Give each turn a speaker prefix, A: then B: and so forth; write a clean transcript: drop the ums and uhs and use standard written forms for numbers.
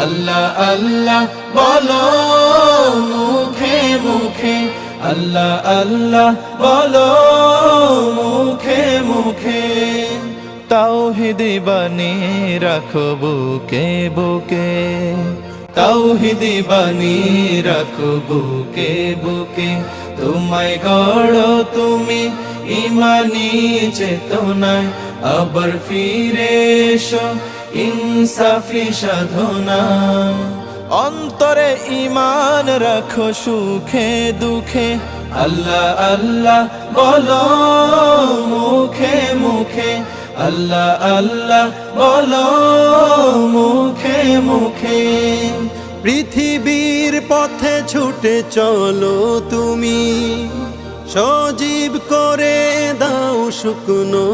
A: আল্লাহ আল্লাহ বলো মুখে মুখে, আল্লাহ আল্লাহ বলো মুখে মুখে। তাওহীদি বাণী রাখো বুকে বুকে, তাওহীদি বাণী রাখো বুকে বুকে। তোমায় গড়ো তুমি ইমানি চেতনায়, আবার ফিরে এসো ইনসাফি সাধনা। অন্তরে ঈমান রাখো সুখে দুঃখে, আল্লাহ আল্লাহ বলো মুখে মুখে, আল্লাহ আল্লাহ বলো মুখে মুখে।
B: পৃথিবীর পথে ছুটে চলো তুমি, সজীব করে দাও শুকনো